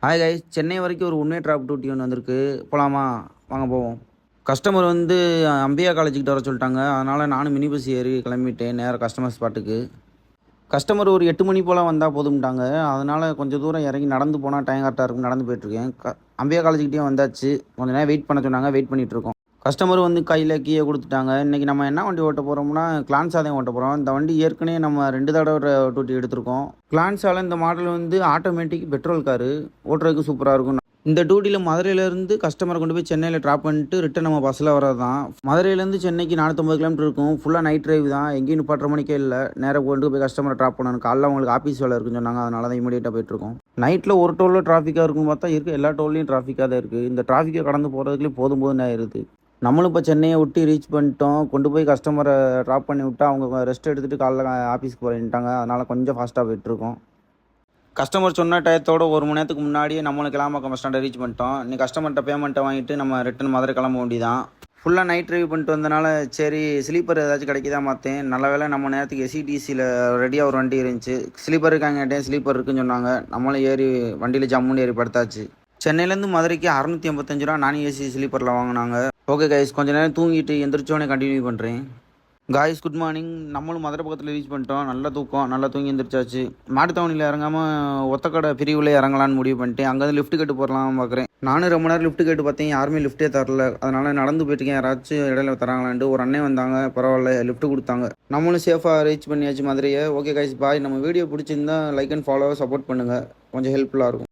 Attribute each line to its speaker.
Speaker 1: Hi guys, Chennai வரைக்கும் ஒரு one way drop duty ஒன்று வந்திருக்கு. போகலாமா? வாங்க போவோம். கஸ்டமர் வந்து அம்பியா காலேஜுக்கிட்ட வர சொல்லிட்டாங்க. அதனால் நானும் மினி பஸ் ஏறி கிளம்பிட்டேன் நேராக கஸ்டமர் ஸ்பாட்டுக்கு. கஸ்டமர் ஒரு 8 மணி போல் வந்தால் போதும்ட்டாங்க. அதனால் கொஞ்சம் தூரம் இறங்கி நடந்து போனால் டைம் கரெக்டாக இருக்கும். நடந்து போயிட்டுருக்கேன். அம்பியா காலேஜுக்கிட்டே வந்தாச்சு. கொஞ்சம் நேரம் வெயிட் பண்ண சொன்னாங்க. வெயிட் பண்ணிகிட்ருக்கோம். கஸ்டமர் வந்து கையில் கீயை கொடுத்துட்டாங்க. இன்றைக்கி நம்ம என்ன வண்டி ஓட்ட போகிறோம்னா கிளான்ஸா தான் ஓட்ட போகிறோம். இந்த வண்டி ஏற்கனவே நம்ம 2 தடவை டியூட்டி எடுத்திருக்கோம். கிளான்ஸால் இந்த மாடல் வந்து ஆட்டோமேட்டிக் பெட்ரோல் காரு, ஓட்டுறதுக்கு சூப்பராக இருக்கும். இந்த டியூட்டியில் மதுரையிலேருந்து கஸ்டமரை கொண்டு போய் சென்னையில் ட்ராப் பண்ணிட்டு ரிட்டன் நம்ம பஸ்ஸில் வரது தான். மதுரையிலேருந்து சென்னைக்கு 450 கிலோமீட்டர் இருக்கும். ஃபுல்லாக நைட் டிரைவ் தான். எங்கேயும் நிப்பாட்டுற மணிக்கே இல்லை. நேராக கொண்டு போய் கஸ்டமரை ட்ராப் பண்ணணும். காலைல அவங்களுக்கு ஆஃபீஸ் வேலை இருக்குன்னு சொன்னாங்க. அதனால தான் இமீடியட்டாக போயிட்டுருக்கோம். நைட்டில் ஒரு டோலில் டிராஃபிக்காக இருக்குன்னு பார்த்தா இருக்குது. எல்லா டோல்லையும் டிராஃபிக்காக தான் இருக்குது. இந்த டிராஃபிக்கை கடந்து போகிறதுக்குள்ளே போதும் ஆயிடுது. நம்மளும் இப்போ சென்னையை விட்டு ரீச் பண்ணிட்டோம். கொண்டு போய் கஸ்டமரை ட்ராப் பண்ணி விட்டா அவங்க ரெஸ்ட் எடுத்துகிட்டு காலைல ஆஃபீஸ்க்கு போயிட்டாங்க. அதனால் கொஞ்சம் ஃபாஸ்ட்டாக போயிட்டுருக்கோம். கஸ்டமர் சொன்ன டயத்தோட 1 மணி நேரத்துக்கு முன்னாடியே நம்மளுக்கு கிளாம்பாக்கம் பஸ் ஸ்டாண்டை ரீச் பண்ணிட்டோம். இன்னைக்கு கஸ்டமர்கிட்ட பேமெண்ட்டை வாங்கிட்டு நம்ம ரிட்டன் மதுரை கிளம்ப வேண்டியதான். ஃபுல்லாக நைட் ட்ரைவ் பண்ணிட்டு வந்தனால சரி ஸ்லீப்பர் ஏதாச்சும் கிடைக்குதா மாற்றேன். நல்ல வேலை நம்ம நேரத்துக்கு எஸ்இடிசியில் ரெடியாக ஒரு வண்டி இருந்துச்சு. ஸ்லீப்பர் இருக்காங்கட்டேன். ஸ்லீப்பர் இருக்குன்னு சொன்னாங்க. நம்மளும் ஏறி வண்டியில் ஜம்முன்னு ஏறி படுத்தாச்சு. சென்னையிலேருந்து மதுரைக்கு 685 ரூபா நான் ஏசி ஸ்லீப்பரில் வாங்கினாங்க. ஓகே கைஸ், கொஞ்சம் நேரம் தூங்கிட்டு எந்திரிச்சோடனே கண்டினியூ பண்ணுறேன். Guys good morning. நம்மளும் மதுரை பக்கத்தில் ரீச் பண்ணிட்டோம். நல்லா தூக்கம், நல்லா தூங்கி எந்திரிச்சாச்சு. மாட்டுத்தாவணியில் இறங்காமல் ஒத்தக்கடை பிரிவில் இறங்கலான்னு முடிவு பண்ணிட்டேன். அங்கேருந்து லிஃப்ட் கேட்டு போடலாம் பார்க்குறேன். நானும் ரொம்ப நேரம் லிஃப்ட் கேட்டு பார்த்தேன். யாருமே லிஃப்ட்டே தரல. அதனால் நடந்து போயிட்டுருக்கேன். யாராச்சும் இடையில தராங்களான்ட்டு ஒரு அண்ணன் வந்தாங்க. பரவாயில்ல, லிஃப்ட் கொடுத்தாங்க. நம்மளும் சேஃபாக ரீச் பண்ணியாச்சு மதுரையை. ஓகே காய்ஸ், பாய். நம்ம வீடியோ பிடிச்சிருந்தா லைக் அண்ட் ஃபாலோ சப்போர்ட் பண்ணுங்கள். கொஞ்சம் ஹெல்ப்ஃபுல்லாக இருக்கும்.